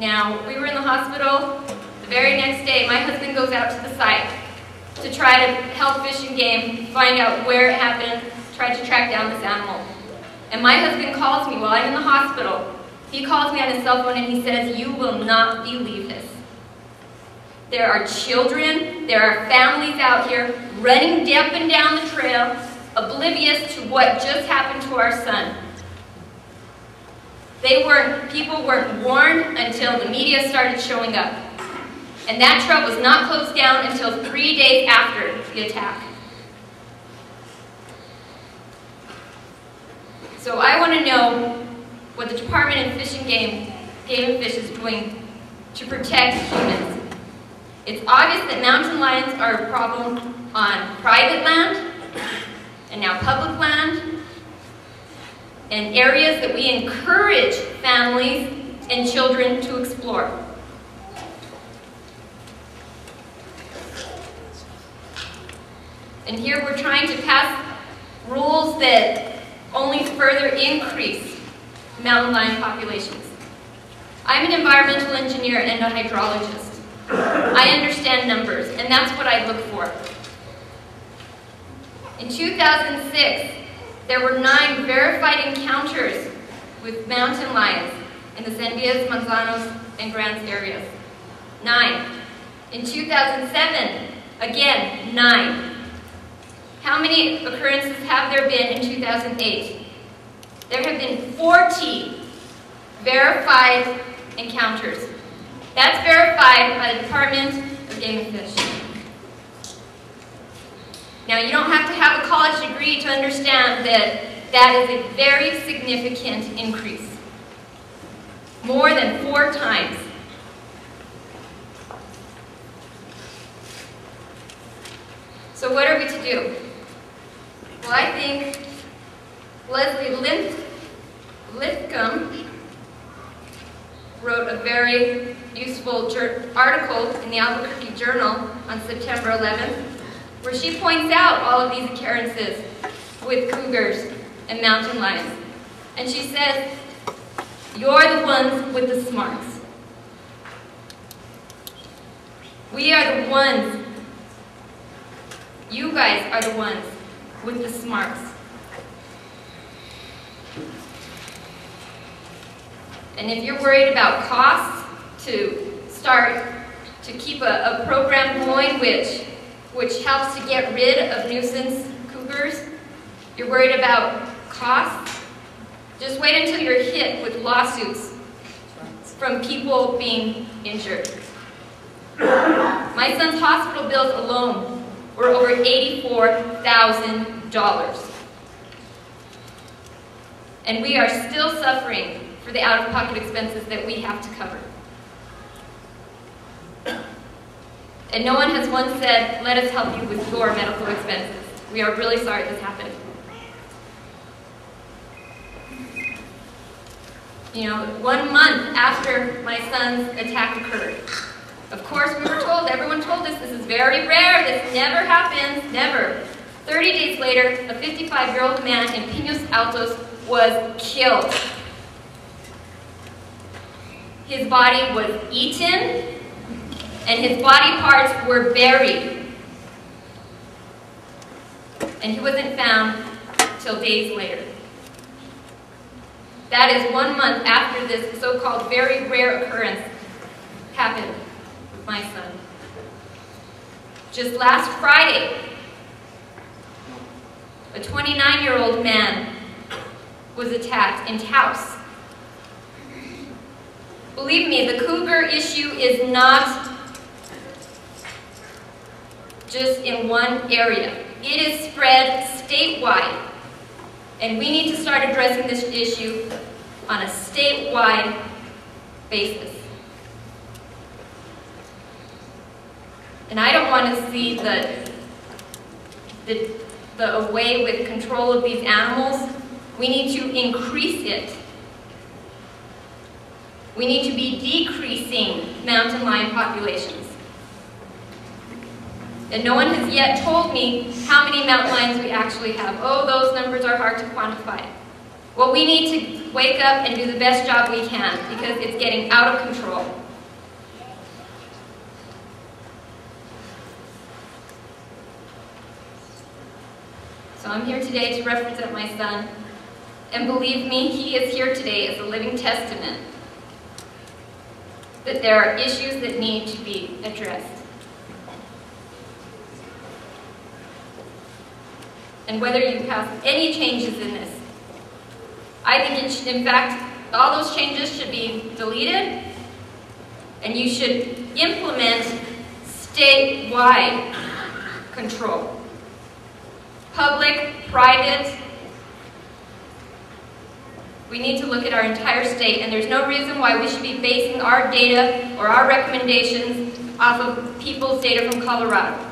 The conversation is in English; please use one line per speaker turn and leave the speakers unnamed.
Now, we were in the hospital. The very next day, my husband goes out to the site to try to help Fish and Game find out where it happened, try to track down this animal. And my husband calls me while I'm in the hospital. He calls me on his cell phone and he says, "You will not believe this. There are children, there are families out here running up and down the trail, oblivious to what just happened to our son." People weren't warned until the media started showing up. And that trail was not closed down until 3 days after the attack. So I want to know what the Department of Fish and Game and Fish is doing to protect humans. It's obvious that mountain lions are a problem on private land, and now public land, and areas that we encourage families and children to explore. And here we're trying to pass rules that only further increase mountain lion populations. I'm an environmental engineer and a hydrologist. I understand numbers, and that's what I look for. In 2006, there were 9 verified encounters with mountain lions in the Sandias, Manzanos, and Grants areas. 9. In 2007, again, 9. How many occurrences have there been in 2008? There have been 40 verified encounters. That's verified by the Department of Game and Fish. Now, you don't have to have a college degree to understand that that is a very significant increase. More than 4 times. So what are we to do? Well, I think Leslie Lithcom wrote a very useful article in the Albuquerque Journal on September 11th, where she points out all of these occurrences with cougars and mountain lions. And she says, "You're the ones with the smarts. We are the ones, you guys are the ones with the smarts." And if you're worried about costs to keep a program going which helps to get rid of nuisance cougars, you're worried about costs, just wait until you're hit with lawsuits from people being injured. My son's hospital bills alone were over $84,000. And we are still suffering for the out-of-pocket expenses that we have to cover. And no one has once said, "Let us help you with your medical expenses. We are really sorry this happened." You know, 1 month after my son's attack occurred, of course we were told, everyone told us, this is very rare, this never happens, never. 30 days later, a 55-year-old man in Pinos Altos was killed. His body was eaten, and his body parts were buried. And he wasn't found till days later. That is 1 month after this so-called very rare occurrence happened with my son. Just last Friday, a 29-year-old man was attacked in Taos. Believe me, the cougar issue is not just in one area. It is spread statewide. And we need to start addressing this issue on a statewide basis. And I don't want to see the away with control of these animals. We need to increase it. We need to be decreasing mountain lion populations. And no one has yet told me how many mountain lions we actually have. Oh, those numbers are hard to quantify. What we need wake up and do the best job we can because it's getting out of control. So I'm here today to represent my son, and believe me, he is here today as a living testament that there are issues that need to be addressed. And whether you pass any changes in this, I think in fact, all those changes should be deleted, and you should implement statewide control. Public, private. We need to look at our entire state, and there's no reason why we should be basing our data or our recommendations off of people's data from Colorado.